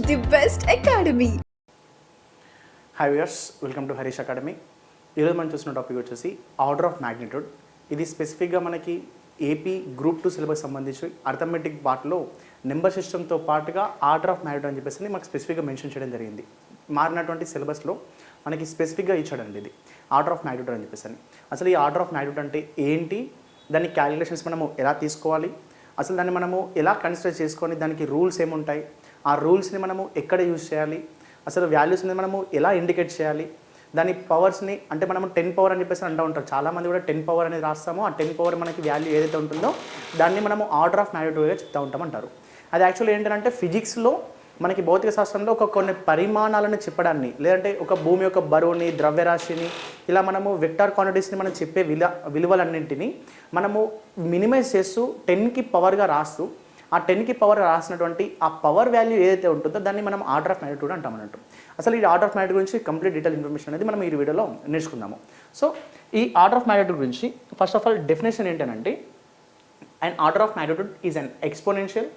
the best academy. Hi viewers, welcome to Harish academy. ఈరోజు మనం చూసిన టాపిక్ వచ్చేసి ఆర్డర్ ఆఫ్ మ్యాగ్నిట్యూడ్. ఇది స్పెసిఫిక్గా మనకి ఏపీ గ్రూప్ 2 సిలబస్ సంబంధించి అర్థమెటిక్ పార్ట్లో నెంబర్ సిస్టమ్తో పాటుగా ఆర్డర్ ఆఫ్ మ్యాగ్నిట్యూడ్ అని చెప్పేసి మాకు స్పెసిఫిక్గా మెన్షన్ చేయడం జరిగింది. మారినటువంటి సిలబస్లో మనకి స్పెసిఫిక్గా ఇచ్చాడండి ఇది ఆర్డర్ ఆఫ్ మ్యాగ్నిట్యూడ్ అని చెప్పేసి. అసలు ఈ ఆర్డర్ ఆఫ్ మ్యాగ్నిట్యూడ్ అంటే ఏంటి, దాని క్యాలిక్యులేషన్స్ మనము ఎలా తీసుకోవాలి, అసలు దాన్ని మనము ఎలా కన్సిడర్ చేసుకొని దానికి రూల్స్ ఏముంటాయి, ఆ రూల్స్ని మనము ఎక్కడ యూజ్ చేయాలి, అసలు వాల్యూస్ని మనము ఎలా ఇండికేట్ చేయాలి, దాని పవర్స్ని అంటే మనము 10 పవర్ అని చెప్పేసి అంటూ ఉంటారు. చాలామంది కూడా 10 పవర్ అనేది రాస్తాము. ఆ 10 పవర్ మనకి వాల్యూ ఏదైతే ఉంటుందో దాన్ని మనము ఆర్డర్ ఆఫ్ మ్యాగ్నిట్యూడ్గా చెప్తూ ఉంటామంటారు. అది యాక్చువల్లీ ఏంటంటే ఫిజిక్స్లో మనకి భౌతిక శాస్త్రంలో కొన్ని పరిమాణాలను చెప్పడాన్ని, లేదంటే ఒక భూమి యొక్క బరువుని, ద్రవ్యరాశిని, ఇలా మనము వెక్టార్ క్వాంటిటీస్ని మనం చెప్పే విలువలన్నింటినీ మనము మినిమైజ్ చేస్తూ 10కి పవర్గా రాస్తూ ఆ 10కి పవర్ రాసినటువంటి ఆ పవర్ వాల్యూ ఏదైతే ఉంటుందో దాన్ని మనం ఆర్డర్ ఆఫ్ మ్యాగ్నిట్యూడ్ అంటాం అన్నట్టు. అసలు ఈ ఆర్డర్ ఆఫ్ మ్యాగ్నిట్యూడ్ గురించి కంప్లీట్ డీటెయిల్ ఇన్ఫర్మేషన్ అనేది మనం ఈ వీడియోలో నేర్చుకుందాము. సో ఈ ఆర్డర్ ఆఫ్ మ్యాగ్నిట్యూడ్ గురించి ఫస్ట్ ఆఫ్ ఆల్ డెఫినేషన్ ఏంటంటే, and order of magnitude is an exponential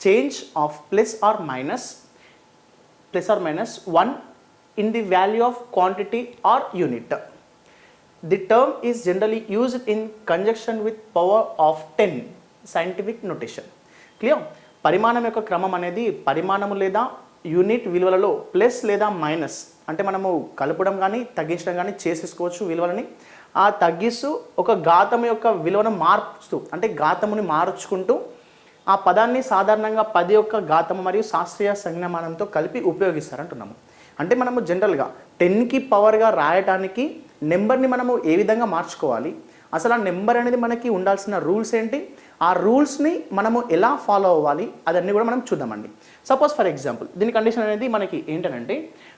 change of plus or minus 1 in the value of quantity or unit. The term is generally used in conjunction with power of 10 scientific notation. Clear? పరిమాణం యొక్క క్రమం అనేది పరిమాణము లేదా unit విలువలలో plus లేదా minus అంటే మనము కలపడం కానీ తగ్గించడం కానీ చేసేసుకోవచ్చు విలువలని. ఆ తగ్గిస్తూ ఒక ఘాతము యొక్క విలువను మార్చుతూ అంటే ఘాతముని మార్చుకుంటూ ఆ పదాన్ని సాధారణంగా 10 యొక్క ఘాతము మరియు శాస్త్రీయ సంజ్ఞామానంతో కలిపి ఉపయోగిస్తారంటున్నాము. అంటే మనము జనరల్గా 10కి పవర్గా రాయటానికి నెంబర్ని మనము ఏ విధంగా మార్చుకోవాలి, అసలు ఆ నెంబర్ అనేది మనకి ఉండాల్సిన రూల్స్ ఏంటి, ఆ రూల్స్ని మనము ఎలా ఫాలో అవ్వాలి, అదన్నీ కూడా మనం చూద్దామండి. సపోజ్ ఫర్ ఎగ్జాంపుల్ దీని కండిషన్ అనేది మనకి ఏంటంటే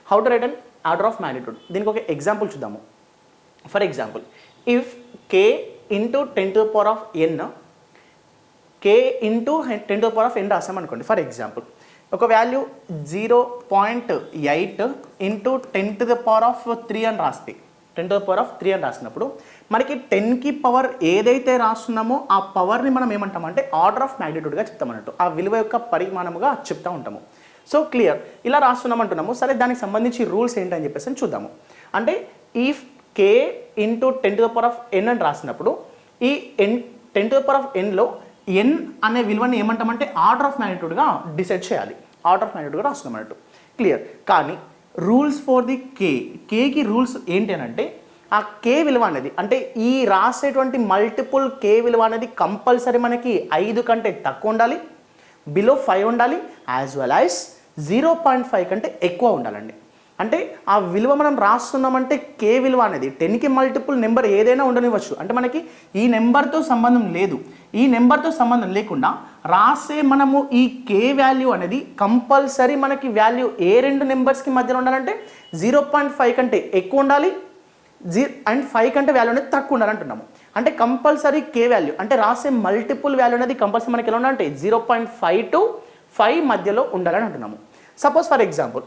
how to write an order of magnitude. దీనికి ఒక ఎగ్జాంపుల్ చూద్దాము. For example, if k into 10 to the power of n, k into 10 to the power of n రాసామనుకోండి. ఫర్ ఎగ్జాంపుల్ ఒక value 0.8 ఇంటూ 10 to the power of 3 అని రాస్తే 10 to the power of 3 అని రాసినప్పుడు మనకి 10కి పవర్ ఏదైతే రాస్తున్నామో ఆ పవర్ని మనం ఏమంటామంటే ఆర్డర్ ఆఫ్ మ్యాగ్నిట్యూడ్గా చెప్తామన్నట్టు, ఆ విలువ యొక్క పరిమాణముగా చెప్తూ ఉంటాము. సో క్లియర్, ఇలా రాస్తున్నామంటున్నాము. సరే, దానికి సంబంధించి రూల్స్ ఏంటని చెప్పేసి చూద్దాము. అంటే if k into 10 to the power of n అని రాసినప్పుడు ఈ 10 to the power of nలో n అనే విలువని ఏమంటామంటే ఆర్డర్ ఆఫ్ మ్యాగ్నిట్యూడ్గా డిసైడ్ చేయాలి, ఆర్డర్ ఆఫ్ మ్యాగ్నిట్యూడ్గా రాస్తున్నాం అన్నట్టు. క్లియర్? కానీ రూల్స్ ఫర్ ది కేకి రూల్స్ ఏంటి అని అంటే, ఆ కే విలువ అనేది అంటే ఈ రాసేటువంటి మల్టిపుల్ కే విలువ అనేది కంపల్సరీ మనకి 5 కంటే తక్కువ ఉండాలి, బిలో 5 ఉండాలి, యాజ్ వెల్ యాజ్ 0.5 కంటే ఎక్కువ ఉండాలండి. అంటే ఆ విలువ మనం రాస్తున్నామంటే కే విలువ అనేది 10కి మల్టిపుల్ నెంబర్ ఏదైనా ఉండనివ్వచ్చు. అంటే మనకి ఈ నెంబర్తో సంబంధం లేదు, ఈ నెంబర్తో సంబంధం లేకుండా రాసే మనము ఈ కే వాల్యూ అనేది కంపల్సరీ మనకి వాల్యూ ఏ 2 నెంబర్స్కి మధ్యలో ఉండాలంటే 0.5 కంటే ఎక్కువ ఉండాలి అండ్ 5 కంటే వాల్యూ అనేది తక్కువ ఉండాలంటున్నాము. అంటే కంపల్సరీ కే వాల్యూ అంటే రాసే మల్టిపుల్ వాల్యూ అనేది కంపల్సరీ మనకి ఎలా ఉండాలంటే 0.5 to 5 మధ్యలో ఉండాలని అంటున్నాము. Suppose for example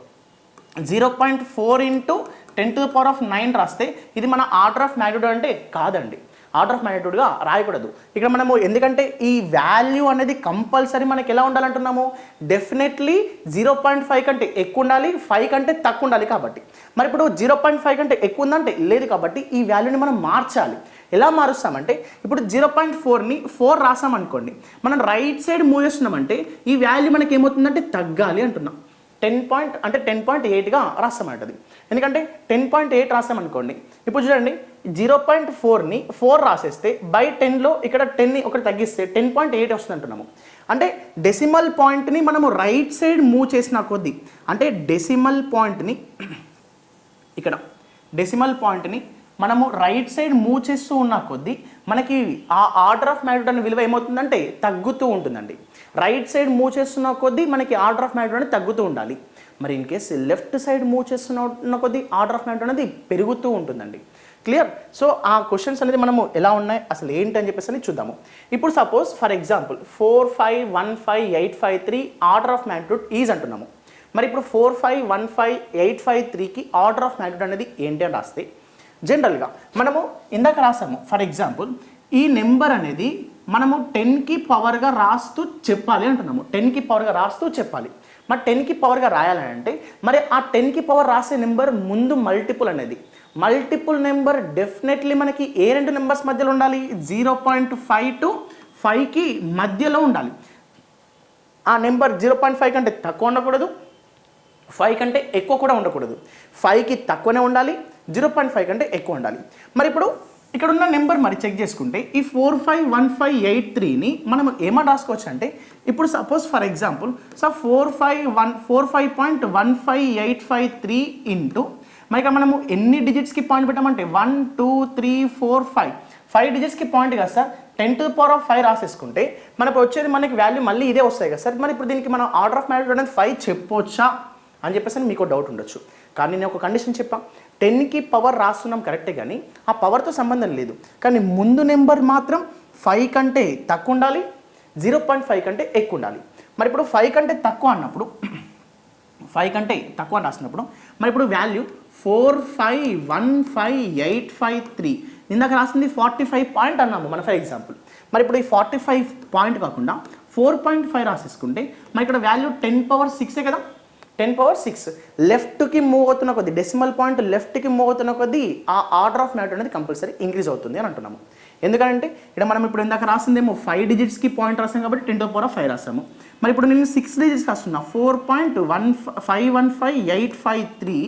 0.4 into 10 to the power of 9 రాస్తే ఇది మన ఆర్డర్ ఆఫ్ మ్యాగ్నిట్యూడ్ అంటే కాదండి, ఆర్డర్ ఆఫ్ మ్యాగ్నిట్యూడ్గా రాయకూడదు ఇక్కడ మనము. ఎందుకంటే ఈ వాల్యూ అనేది కంపల్సరీ మనకి ఎలా ఉండాలంటున్నాము, డెఫినెట్లీ 0.5 కంటే ఎక్కువ ఉండాలి, 5 కంటే తక్కువ ఉండాలి. కాబట్టి మరి ఇప్పుడు 0.5 కంటే ఎక్కువ ఉందంటే లేదు, కాబట్టి ఈ వాల్యూని మనం మార్చాలి. ఎలా మారుస్తామంటే ఇప్పుడు 0.4ని 4 రాసామనుకోండి, మనం రైట్ సైడ్ మూవ్ చేస్తున్నామంటే ఈ వాల్యూ మనకి ఏమవుతుందంటే తగ్గాలి అంటున్నాం. 10.8గా రాస్తామంటది. ఎందుకంటే 10.8 రాసామనుకోండి, ఇప్పుడు చూడండి 0.4ని 4 రాసేస్తే బై 10లో ఇక్కడ 10ని ఒకటి తగ్గిస్తే 10.8 వస్తుంది అంటున్నాము. అంటే డెసిమల్ పాయింట్ని మనము రైట్ సైడ్ మూవ్ చేసిన కొద్దీ, అంటే డెసిమల్ పాయింట్ని ఇక్కడ డెసిమల్ పాయింట్ని మనము రైట్ సైడ్ మూవ్ చేస్తూ ఉన్న కొద్దీ మనకి ఆ ఆర్డర్ ఆఫ్ మ్యాగ్నిట్యూడ్ అనే విలువ ఏమవుతుందంటే తగ్గుతూ ఉంటుందండి. రైట్ సైడ్ మూవ్ చేస్తున్న కొద్దీ మనకి ఆర్డర్ ఆఫ్ మ్యాగ్నిట్యూడ్ అనేది తగ్గుతూ ఉండాలి. మరి in case left side move చేస్తున్న కొద్దీ ఆర్డర్ ఆఫ్ మ్యాగ్నిట్యూడ్ అనేది పెరుగుతూ ఉంటుందండి. క్లియర్? సో ఆ క్వశ్చన్స్ అనేది మనము ఎలా ఉన్నాయి అసలు ఏంటి అని చెప్పేసి చూద్దాము. ఇప్పుడు suppose for example 4, 5, 1, 5, 8, 5, 3 order of magnitude is అంటున్నాము. మరి ఇప్పుడు 4, 5, 1, 5, 8, 5, 3కి ఆర్డర్ ఆఫ్ మ్యాగ్నిట్యూడ్ అనేది ఏంటి అని రాస్తే జనరల్గా మనము ఇందాక రాసాము. ఫర్ ఎగ్జాంపుల్ ఈ నెంబర్ అనేది మనము 10కి పవర్గా రాస్తూ చెప్పాలి అంటున్నాము. 10కి పవర్గా రాస్తూ చెప్పాలి. మరి 10కి పవర్గా రాయాలని అంటే మరి ఆ 10కి పవర్ రాసే నెంబర్ ముందు మల్టిపుల్ అనేది, మల్టిపుల్ నెంబర్ డెఫినెట్లీ మనకి ఏ రెండు నెంబర్స్ మధ్యలో ఉండాలి, 0.5 to 5కి మధ్యలో ఉండాలి. ఆ నెంబర్ 0.5 కంటే తక్కువ ఉండకూడదు, 5 కంటే ఎక్కువ కూడా ఉండకూడదు. 5కి తక్కువనే ఉండాలి, 0.5 కంటే ఎక్కువ ఉండాలి. మరి ఇప్పుడు ఇక్కడ ఉన్న నెంబర్ మరి చెక్ చేసుకుంటే ఈ 451583ని మనం ఏమని రాసుకోవచ్చు అంటే ఇప్పుడు సపోజ్ ఫర్ ఎగ్జాంపుల్ 45.15853 ఇంటూ మరి ఇక్కడ మనము ఎన్ని డిజిట్స్కి పాయింట్ పెట్టామంటే 1 2 3 4 5 డిజిట్స్కి పాయింట్ కదా సార్. 10⁵ రాసేసుకుంటే మనకు వచ్చేది మనకి వాల్యూ మళ్ళీ ఇదే వస్తాయి కదా సార్. మరి ఇప్పుడు దీనికి మనం ఆర్డర్ ఆఫ్ మ్యాగ్నిట్యూడ్ అనేది 5 చెప్పొచ్చా అని చెప్పేసి మీకు డౌట్ ఉండొచ్చు. కానీ నేను ఒక కండిషన్ చెప్పా, 10కి పవర్ రాస్తున్నాం కరెక్టే కానీ ఆ పవర్తో సంబంధం లేదు. కానీ ముందు నెంబర్ మాత్రం 5 కంటే తక్కువ ఉండాలి, 0.5 కంటే ఎక్కువ ఉండాలి. మరి ఇప్పుడు 5 కంటే తక్కువ అన్నప్పుడు 5 కంటే తక్కువ రాసినప్పుడు మరి ఇప్పుడు వాల్యూ 451583 ఇందాక రాసింది 45 పాయింట్ అన్నాము మన ఫర్ ఎగ్జాంపుల్. మరి ఇప్పుడు ఈ 45 పాయింట్ కాకుండా 4.5 రాసేసుకుంటే మరి ఇక్కడ వాల్యూ 10⁶ కదా, 10⁶. లెఫ్ట్కి మూవ్ అవుతున్న కొద్దీ డెసిమల్ పాయింట్ లెఫ్ట్కి మూవ్ అవుతున్న కొద్దీ ఆ ఆర్డర్ ఆఫ్ మ్యాగ్నిట్యూడ్ అనేది కంపల్సరీ ఇంక్రీజ్ అవుతుంది అని అంటున్నాము. ఎందుకంటే ఇక్కడ మనం ఇప్పుడు ఇందాక రాసిందేమో 5 డిజిట్స్కి పాయింట్ రాసాం కాబట్టి 10⁵ రాసాము. మరి ఇప్పుడు నేను 6 డిజిట్స్ రాస్తున్నా 4.515853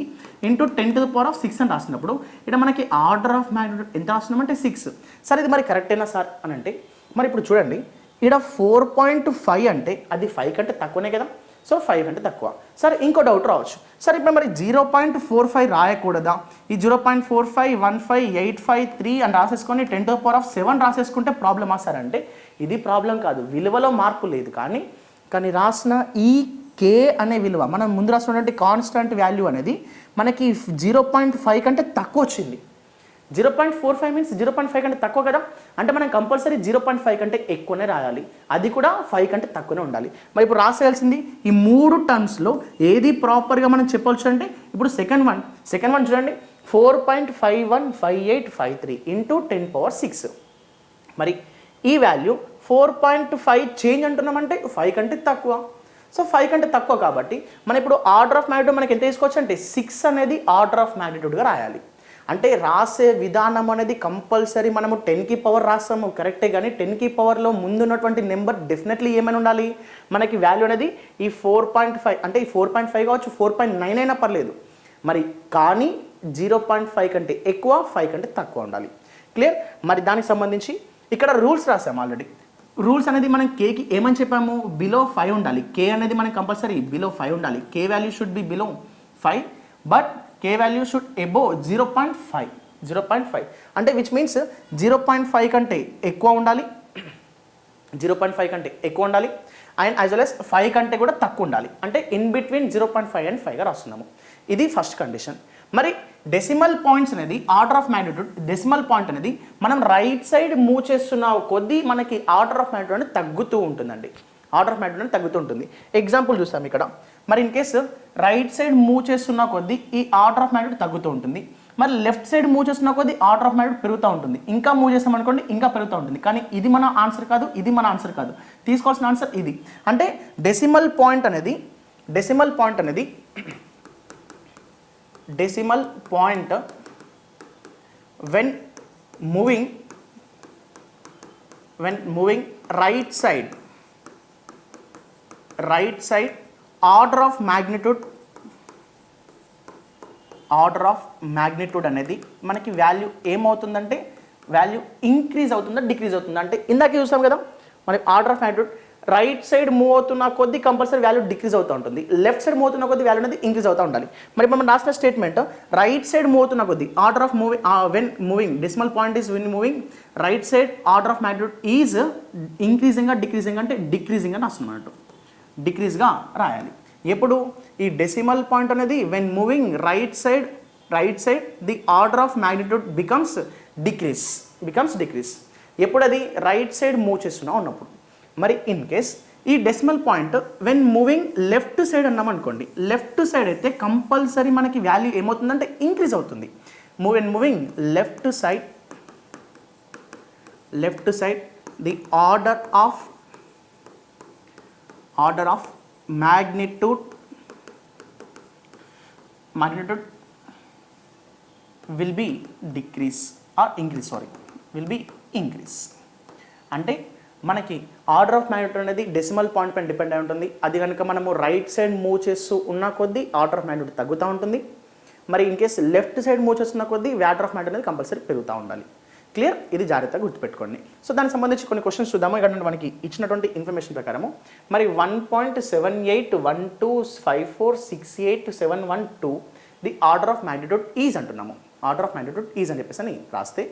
ఇంటూ 10⁶ అని రాసినప్పుడు ఇక్కడ మనకి ఆర్డర్ ఆఫ్ మ్యాగ్నిట్యూడ్ ఎంత రాస్తున్నామంటే 6. సరే ఇది మరి కరెక్టేనా సార్ అని అంటే మరి ఇప్పుడు చూడండి ఇక్కడ 4.5 అంటే అది 5 కంటే తక్కువనే కదా, సో 5 కంటే తక్కువ. సరే ఇంకో డౌట్ రావచ్చు, సరే ఇప్పుడు మరి 0.45 రాయకూడదా, ఈ 0.451583 అని రాసేసుకొని 10⁷ రాసేసుకుంటే ప్రాబ్లమా సార్ అంటే ఇది ప్రాబ్లం కాదు, విలువలో మార్పు లేదు. కానీ రాసిన ఈ కే అనే విలువ మనం ముందు రాసినటువంటి కాన్స్టెంట్ వాల్యూ అనేది మనకి 0.5 కంటే తక్కువ వచ్చింది. 0.45 మీన్స్ 0.5 కంటే తక్కువ కదా, అంటే మనం కంపల్సరీ 0.5 కంటే ఎక్కువనే రాయాలి, అది కూడా 5 కంటే తక్కువనే ఉండాలి. మరి ఇప్పుడు రాసేయాల్సింది ఈ 3 టర్మ్స్లో ఏది ప్రాపర్గా మనం చెప్పవచ్చు అంటే ఇప్పుడు సెకండ్ వన్ చూడండి 4.515853 ఇంటూ 10⁶. మరి ఈ వాల్యూ 4.5 చేంజ్ అంటున్నామంటే 5 కంటే తక్కువ, సో 5 కంటే తక్కువ కాబట్టి మనం ఇప్పుడు ఆర్డర్ ఆఫ్ మ్యాగ్నిట్యూడ్ మనకి ఎంత తీసుకోవచ్చు అంటే 6 అనేది ఆర్డర్ ఆఫ్ మ్యాగ్నిట్యూడ్గా రాయాలి. అంటే రాసే విధానం అనేది కంపల్సరీ మనము 10కి పవర్ రాస్తాము కరెక్టే, కానీ 10కి పవర్లో ముందున్నటువంటి నెంబర్ డెఫినెట్లీ ఏమైనా ఉండాలి, మనకి వాల్యూ అనేది ఈ 4.5 అంటే ఈ 4.5 కావచ్చు 4.9 అయినా పర్లేదు, మరి కానీ 0.5 కంటే ఎక్కువ 5 కంటే తక్కువ ఉండాలి. క్లియర్? మరి దానికి సంబంధించి ఇక్కడ రూల్స్ రాసాము ఆల్రెడీ. రూల్స్ అనేది మనం కేకి ఏమని చెప్పాము, బిలో 5 ఉండాలి. కే అనేది మనకి కంపల్సరీ బిలో 5 ఉండాలి. K value should be below 5 but K value should above 0.5 అంటే విచ్ మీన్స్ 0.5 కంటే ఎక్కువ ఉండాలి, 0.5 కంటే ఎక్కువ ఉండాలి అండ్ యాజ్ వెల్ as 5 కంటే కూడా తక్కువ ఉండాలి. అంటే ఇన్ బిట్వీన్ 0.5 and 5గా రాస్తున్నాము. ఇది ఫస్ట్ కండిషన్. మరి డెసిమల్ పాయింట్స్ అనేది order of magnitude, decimal point అనేది మనం రైట్ సైడ్ మూవ్ చేస్తున్న కొద్దీ మనకి ఆర్డర్ ఆఫ్ మ్యాగ్నిట్యూడ్ అనేది తగ్గుతూ ఉంటుందండి. ఆర్డర్ ఆఫ్ మ్యాగ్నిట్యూడ్ అనేది తగ్గుతూ ఉంటుంది. ఎగ్జాంపుల్ చూస్తాం ఇక్కడ. మరి in case right side move చేస్తున్న కొద్దీ ఈ ఆర్డర్ ఆఫ్ మ్యాగ్నిట్యూడ్ తగ్గుతూ ఉంటుంది. మరి లెఫ్ట్ సైడ్ మూవ్ చేస్తున్న కొద్దీ ఆర్డర్ ఆఫ్ మ్యాగ్నిట్యూడ్ పెరుగుతూ ఉంటుంది. ఇంకా మూవ్ చేస్తాం అనుకోండి ఇంకా పెరుగుతూ ఉంటుంది. కానీ ఇది మన ఆన్సర్ కాదు, ఇది మన ఆన్సర్ కాదు. తీసుకోవాల్సిన ఆన్సర్ ఇది. అంటే డెసిమల్ పాయింట్ అనేది when moving right side order of magnitude అనేది మనకి వాల్యూ ఏమవుతుందంటే వాల్యూ ఇంక్రీజ్ అవుతుందా డిక్రీజ్ అవుతుందా అంటే ఇందాక చూసాం కదా మనకి order of magnitude right side move అవుతున్న కొద్దీ కంపల్సరీ వాల్యూ డిక్రీజ్ అవుతూ ఉంటుంది, లెఫ్ట్ సైడ్ మూవ్ అవుతున్న కొద్దీ వాల్యూ అనేది ఇంక్రీజ్ అవుతూ ఉండాలి. మరి మనం రాసిన స్టేట్మెంట్ రైట్ సైడ్ మూవ్ అవుతున్న కొద్దీ order of when moving decimal point is when moving right side order of magnitude is ఇంక్రీజింగ్గా డిక్రీజింగ్ అంటే డిక్రీజింగ్ అని రాస్తున్నాం అన్నట్టు, డిక్రీజ్గా రాయాలి. ఎప్పుడు ఈ డెసిమల్ పాయింట్ అనేది when moving right side the order of magnitude becomes decrease ఎప్పుడు అది రైట్ సైడ్ మూవ్ చేస్తున్నా ఉన్నప్పుడు. మరి ఇన్ కేస్ ఈ decimal point when moving left side అన్నాం అనుకోండి, లెఫ్ట్ సైడ్ అయితే కంపల్సరీ మనకి వాల్యూ ఏమవుతుందంటే ఇంక్రీజ్ అవుతుంది. When moving left side the order of magnitude will be decrease or increase, will be increase. అంటే మనకి ఆర్డర్ ఆఫ్ మ్యాగ్నిట్యూడ్ అనేది డెసిమల్ పాయింట్ పైన డిపెండ్ అయి ఉంటుంది. అది కనుక మనము రైట్ సైడ్ మూవ్ చేస్తూ ఉన్న కొద్దీ ఆర్డర్ ఆఫ్ మ్యాగ్నిట్యూడ్ తగ్గుతూ ఉంటుంది. మరి in case left side move చేస్తున్న కొద్దీ ఆర్డర్ ఆఫ్ మ్యాగ్నిట్యూడ్ అనేది కంపల్సరీ పెరుగుతూ ఉండాలి. క్లియర్? ఇది జాగ్రత్తగా గుర్తుపెట్టుకోండి. సో దానికి సంబంధించి కొన్ని క్వశ్చన్స్ చూద్దాము. ఇక్కడ మనకి ఇచ్చినటువంటి ఇన్ఫర్మేషన్ ప్రకారము మరి 1.781254687112 the order of magnitude is అంటున్నాము. ఆర్డర్ ఆఫ్ మ్యాగ్నిట్యూడ్ ఈజ్ అని చెప్పేసి అని రాస్తే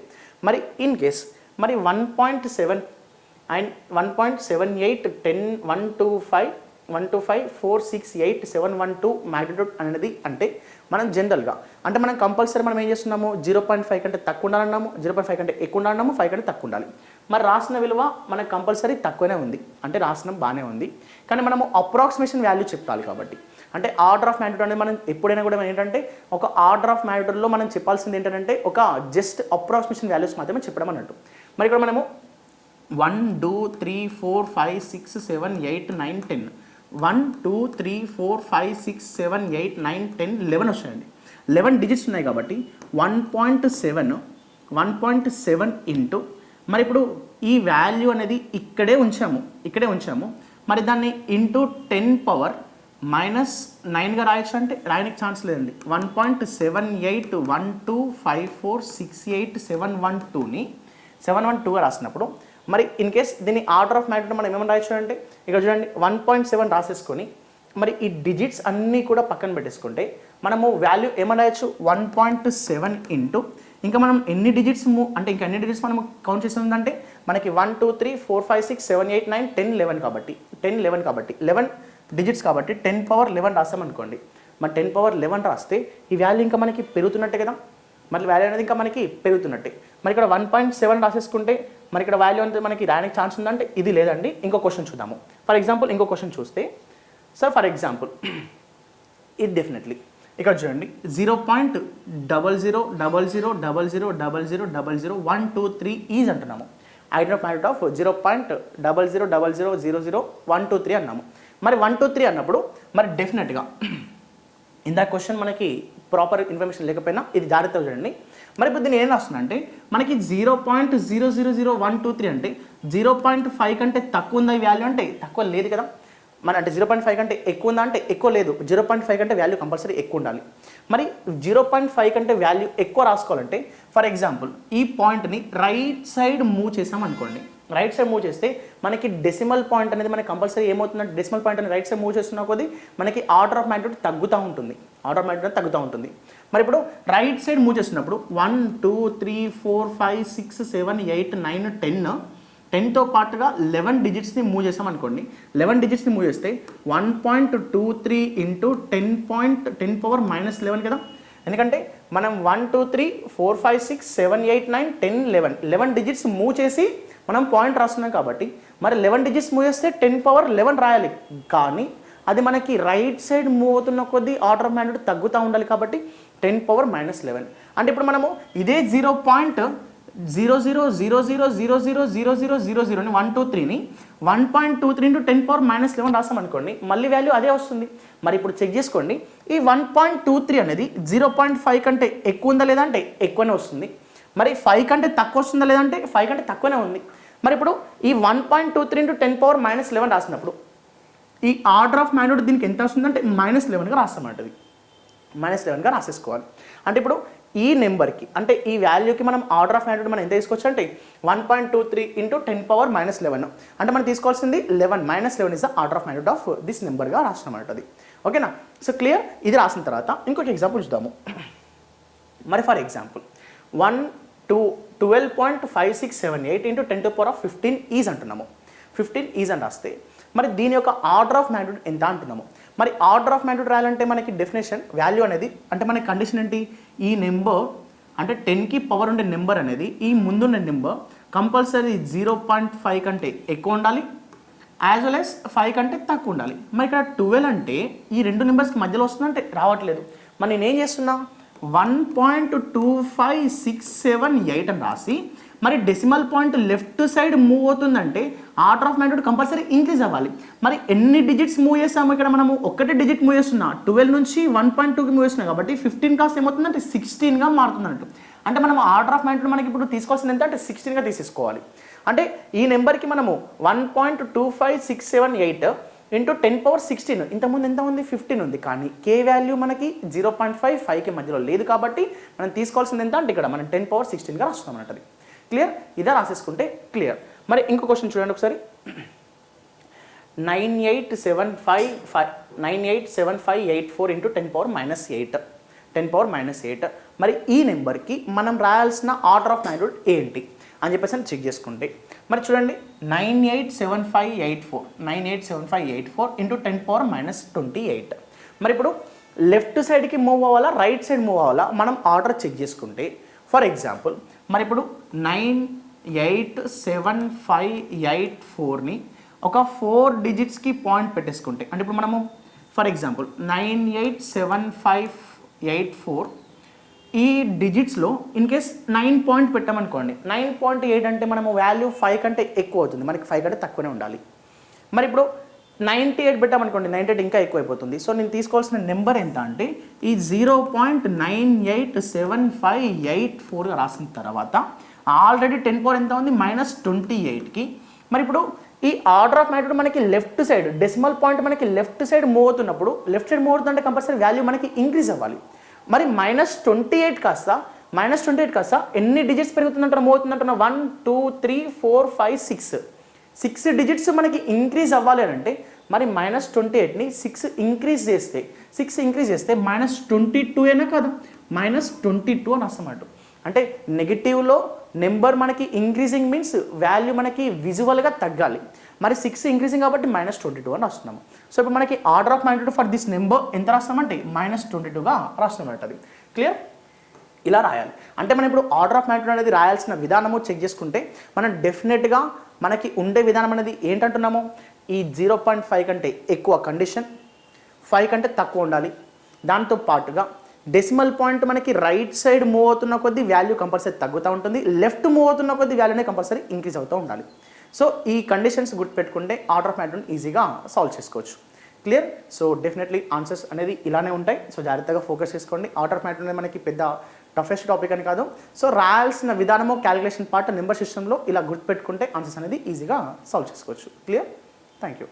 మరి ఇన్ కేస్ మరి 1.7 అండ్ 1.78 10 125 125468712 మ్యాగ్నిట్యూడ్ అనేది అంటే మనం జనరల్గా అంటే మనం కంపల్సరీ మనం ఏం చేస్తున్నాము 0.5 కంటే తక్కువ ఉండాలన్నాము, 0.5 కంటే ఎక్కువ ఉండాలన్నాము, 5 కంటే తక్కువ ఉండాలి. మరి రాసిన విలువ మనకు కంపల్సరీ తక్కువనే ఉంది, అంటే రాసిన బాగానే ఉంది. కానీ మనము అప్రాక్సిమేషన్ వాల్యూ చెప్పాలి కాబట్టి అంటే ఆర్డర్ ఆఫ్ మ్యాగ్నిట్యూడ్ అనేది మనం ఎప్పుడైనా కూడా ఏంటంటే ఒక ఆర్డర్ ఆఫ్ మ్యాగ్నిట్యూడ్లో మనం చెప్పాల్సింది ఏంటంటే ఒక జస్ట్ అప్రాక్సిమేషన్ వాల్యూస్ మాత్రమే చెప్పడం అన్నట్టు. మరి ఇక్కడ మనము 1 2 3 4 5 6 7 8 9 10 1 2 3 4 5 6 7 8 9 10 11 వచ్చాయండి. 11 డిజిట్స్ ఉన్నాయి కాబట్టి 1.7 ఇంటూ మరి ఇప్పుడు ఈ వాల్యూ అనేది ఇక్కడే ఉంచాము. మరి దాన్ని ఇంటూ 10 పవర్ -9గా రాయొచ్చు అంటే రాయడానికి ఛాన్స్ లేదండి. 1.781254687112ని 712గా రాసినప్పుడు మరి ఇన్ కేస్ దీని ఆర్డర్ ఆఫ్ మ్యాగ్నిట్యూడ్ మనం ఏమైనా రాయొచ్చు అంటే ఇక్కడ చూడండి 1.7 రాసేసుకొని మరి ఈ డిజిట్స్ అన్నీ కూడా పక్కన పెట్టేసుకుంటే మనము వాల్యూ ఏమైనా రాయొచ్చు 1.7 ఇంటూ ఇంకా మనం ఎన్ని డిజిట్స్ అంటే ఇంకా ఎన్ని డిజిట్స్ మనం కౌంట్ చేస్తుందంటే మనకి 1 2 3 4 5 6 7 8 9 10 11 కాబట్టి 11 డిజిట్స్ కాబట్టి 10 పవర్ 11 రాస్తామనుకోండి. మరి 10 పవర్ 11 రాస్తే ఈ వాల్యూ ఇంకా మనకి పెరుగుతున్నట్టే కదా, మరి వాల్యూ అనేది ఇంకా మనకి పెరుగుతున్నట్టే. మరి ఇక్కడ 1.7 రాసేసుకుంటే మరి ఇక్కడ వాల్యూ అంటే మనకి రాయడానికి ఛాన్స్ ఉందంటే ఇది లేదండి. ఇంకో క్వశ్చన్ చూద్దాము. ఫర్ ఎగ్జాంపుల్ ఇంకో క్వశ్చన్ చూస్తే సార్ ఫర్ ఎగ్జాంపుల్ ఇది డెఫినెట్లీ ఇక్కడ చూడండి 0.000000000123 ఈజ్ అంటున్నాము. ఐడెంటిటీ ఆఫ్ మ్యాగ్నిట్యూడ్ ఆఫ్ 0.0000000123 అన్నాము. మరి 123 అన్నప్పుడు మరి డెఫినెట్గా ఇందా క్వశ్చన్ మనకి ప్రాపర్ ఇన్ఫర్మేషన్ లేకపోయినా ఇది జాగ్రత్తగా చూడండి. మరి ఇప్పుడు దీన్ని ఏం రాస్తున్నా అంటే మనకి 0.000123 అంటే 0.5 కంటే తక్కువ ఉందా ఈ వాల్యూ అంటే తక్కువ లేదు కదా. మరి అంటే 0.5 కంటే ఎక్కువ ఉందా అంటే ఎక్కువ లేదు. 0.5 కంటే వాల్యూ కంపల్సరీ ఎక్కువ ఉండాలి. మరి 0.5 కంటే వాల్యూ ఎక్కువ రాసుకోవాలంటే ఫర్ ఎగ్జాంపుల్ ఈ పాయింట్ని రైట్ సైడ్ మూవ్ చేసాం అనుకోండి. రైట్ సైడ్ మూవ్ చేస్తే మనకి డెసిమల్ పాయింట్ అనేది మనకి కంపల్సరీ ఏమవుతుందంటే డెసిమల్ పాయింట్ అనేది రైట్ సైడ్ మూవ్ చేస్తున్న కొద్దీ మనకి ఆర్డర్ ఆఫ్ మ్యాగ్నిట్యూడ్ తగ్గుతూ ఉంటుంది. మరి ఇప్పుడు రైట్ సైడ్ మూవ్ చేస్తున్నప్పుడు 1 2 3 4 5 6 7 8 9 10తో పాటుగా 11 డిజిట్స్ని మూవ్ చేసాం అనుకోండి. 11 డిజిట్స్ని మూవ్ చేస్తే 1.23 ఇంటూ 10 పవర్ -11 కదా. ఎందుకంటే మనం 1 2 3 4 5 6 7 8 9 10 11 డిజిట్స్ మూవ్ చేసి మనం పాయింట్ రాస్తున్నాం కాబట్టి మరి 11 డిజిట్స్ మూవ్ చేస్తే 10 పవర్ 11 రాయాలి. కానీ అది మనకి రైట్ సైడ్ మూవ్ అవుతున్న కొద్దీ ఆర్డర్ ఆఫ్ మ్యాగ్నిట్యూడ్ తగ్గుతూ ఉండాలి కాబట్టి 10 పవర్ -11 అంటే ఇప్పుడు మనము ఇదే 0.0000000000ని 123ని 1.23 ఇంటూ 10 పవర్ -11 రాస్తాం అనుకోండి. మళ్ళీ వాల్యూ అదే వస్తుంది. మరి ఇప్పుడు చెక్ చేసుకోండి ఈ 1.23 అనేది 0.5 కంటే ఎక్కువ ఉందా లేదా అంటే ఎక్కువనే వస్తుంది. మరి 5 కంటే తక్కువ వస్తుందా లేదంటే 5 కంటే తక్కువనే ఉంది. మరి ఇప్పుడు ఈ 1.23 ఇంటూ 10 పవర్ -11 రాసినప్పుడు ఈ ఆర్డర్ ఆఫ్ మ్యాగ్నిట్యూడ్ దీనికి ఎంత వస్తుందంటే -11గా రాస్తామంటది. -11గా రాసేసుకోవాలి. అంటే ఇప్పుడు ఈ నెంబర్కి అంటే ఈ వాల్యూకి మనం ఆర్డర్ ఆఫ్ మ్యాగ్నిట్యూడ్ మనం ఎంత తీసుకోవచ్చు అంటే 1.23 ఇంటూ 10 పవర్ -11 అంటే మనం తీసుకోవాల్సింది 11 -11 is the order of magnitude of this నెంబర్గా రాస్తామంటది. ఓకేనా. So clear. ఇది రాసిన తర్వాత ఇంకొక ఎగ్జాంపుల్ చూద్దాము. మరి for example 12.5678 into 10 to the power of 15 is అంటున్నాము. 15 ఈజ్ అని రాస్తే మరి దీని యొక్క ఆర్డర్ ఆఫ్ మ్యాగ్నిట్యూడ్ ఎంత అంటున్నాము. మరి ఆర్డర్ ఆఫ్ మ్యాగ్నిట్యూడ్ రాయాలంటే మనకి డెఫినేషన్ వాల్యూ అనేది అంటే మనకి కండిషన్ ఏంటి ఈ నెంబర్ అంటే 10కి పవర్ ఉండే నెంబర్ అనేది ఈ ముందున్న నెంబర్ కంపల్సరీ 0.5 కంటే ఎక్కువ ఉండాలి యాజ్ వెల్ యాజ్ 5 కంటే తక్కువ ఉండాలి. మరి ఇక్కడ 12 అంటే ఈ రెండు నెంబర్స్కి మధ్యలో వస్తుందంటే రావట్లేదు. మరి నేనేం చేస్తున్నా 1.25678 అని రాసి మరి decimal point left side move అవుతుందంటే order of magnitude compulsory increase అవ్వాలి. మరి ఎన్ని డిజిట్స్ మూవ్ చేస్తాము ఇక్కడ మనము? ఒకటే డిజిట్ మూవ్ చేస్తున్నా, 12 నుంచి 1.2కి మూవ్ చేస్తున్నాం కాబట్టి 15 కాస్త ఏమవుతుందంటే 16గా మారుతుంది అన్నట్టు. అంటే మనం ఆర్డర్ ఆఫ్ మ్యాగ్నిట్యూడ్ మనకి ఇప్పుడు తీసుకోవాల్సింది ఎంత అంటే 16గా తీసేసుకోవాలి. అంటే ఈ నెంబర్కి మనము 1.25678 ఇంటూ 10^16, ఇంతకుముందు ఎంత ఉంది? 15 ఉంది. కానీ కే వాల్యూ మనకి 0.55కి మధ్యలో లేదు కాబట్టి మనం తీసుకోవాల్సింది ఎంత అంటే ఇక్కడ మనం 10^16గా రాస్తున్నాం అన్నట్టు. క్లియర్? ఇదే రాసేసుకుంటే క్లియర్. మరి ఇంకో క్వశ్చన్ చూడండి ఒకసారి. 987584 ఇంటూ 10^-8 మరి ఈ నెంబర్కి మనం రాయాల్సిన ఆర్డర్ ఆఫ్ మ్యాగ్నిట్యూడ్ ఏంటి అని చెప్పేసి చెక్ చేసుకుంటే మరి చూడండి 987584 ఇంటూ 10^-28. మరి ఇప్పుడు లెఫ్ట్ సైడ్కి మూవ్ అవ్వాలా, రైట్ సైడ్ మూవ్ అవ్వాలా, మనం ఆర్డర్ చెక్ చేసుకుంటే ఫర్ ఎగ్జాంపుల్ మరి ఇప్పుడు 987584ని ఒక 4 డిజిట్స్కి పాయింట్ పెట్టేసుకుంటే అంటే ఇప్పుడు మనము ఫర్ ఎగ్జాంపుల్ 987584 ఈ డిజిట్స్లో ఇన్ కేస్ 9 పాయింట్ పెట్టామనుకోండి, 9.8 అంటే మనము వాల్యూ 5 కంటే ఎక్కువ అవుతుంది, మనకి 5 కంటే తక్కువనే ఉండాలి. మరి ఇప్పుడు 98 పెట్టామనుకోండి, 98 ఇంకా ఎక్కువ అయిపోతుంది. సో నేను తీసుకోవాల్సిన నెంబర్ ఎంత అంటే ఈ 0.987584గా రాసిన తర్వాత ఆల్రెడీ 10 ఎంత ఉంది? -28కి. మరి ఇప్పుడు ఈ ఆర్డర్ ఆఫ్ మ్యాగ్నిట్యూడ్ మనకి లెఫ్ట్ సైడ్ డెసిమల్ పాయింట్ మనకి లెఫ్ట్ సైడ్ మూవ్ అవుతున్నప్పుడు లెఫ్ట్ సైడ్ మూవ్ అవుతుందంటే కంపల్సరీ వాల్యూ మనకి ఇంక్రీజ్ అవ్వాలి. మరి -28 కాస్త ఎన్ని డిజిట్స్ పెరుగుతుందంటారు, మూవ్ అవుతుందంటున్నా? 1 2 3 4 5 6 డిజిట్స్ మనకి ఇంక్రీజ్ అవ్వాలి అని అంటే మరి -28ని 6 ఇంక్రీజ్ చేస్తే -22 అయినా కాదు, -22 అని వస్తామన్నట్టు. అంటే నెగిటివ్లో నెంబర్ మనకి ఇంక్రీజింగ్ మీన్స్ వాల్యూ మనకి విజువల్గా తగ్గాలి. మరి 6 ఇంక్రీజింగ్ కాబట్టి -22 అని రాస్తున్నాము. సో ఇప్పుడు మనకి order of magnitude for this number ఎంత రాస్తామంటే -22గా రాస్తామంటది. క్లియర్? ఇలా రాయాలి. అంటే మనం ఇప్పుడు ఆర్డర్ ఆఫ్ మ్యాగ్నిట్యూడ్ అనేది రాయాల్సిన విధానము చెక్ చేసుకుంటే మనం డెఫినెట్గా మనకి ఉండే విధానం అనేది ఏంటంటున్నాము? ఈ 0.5 కంటే ఎక్కువ కండిషన్, 5 కంటే తక్కువ ఉండాలి. దాంతో పాటుగా డెసిమల్ పాయింట్ మనకి రైట్ సైడ్ మూవ్ అవుతున్న కొద్దీ వాల్యూ కంపల్సరీ తగ్గుతూ ఉంటుంది, లెఫ్ట్ మూవ్ అవుతున్న కొద్దీ వాల్యూనే కంపల్సరీ ఇంక్రీజ్ అవుతూ ఉండాలి. సో ఈ కండిషన్స్ గుర్తుపెట్టుకుంటే ఆర్డర్ ఆఫ్ మ్యాగ్నిట్యూడ్ ఈజీగా సాల్వ్ చేసుకోవచ్చు. క్లియర్? సో డెఫినెట్లీ ఆన్సర్స్ అనేది ఇలానే ఉంటాయి. సో జాగ్రత్తగా ఫోకస్ చేసుకోండి. ఆర్డర్ ఆఫ్ మ్యాగ్నిట్యూడ్ మనకి పెద్ద టఫెస్ట్ టాపిక్ అని కాదు. సో రాయాల్సిన విధానము క్యాలిక్యులేషన్ పార్ట్ నెంబర్ సిస్టంలో ఇలా గుర్తుపెట్టుకుంటే ఆన్సర్స్ అనేది ఈజీగా సాల్వ్ చేసుకోవచ్చు. క్లియర్? Thank you.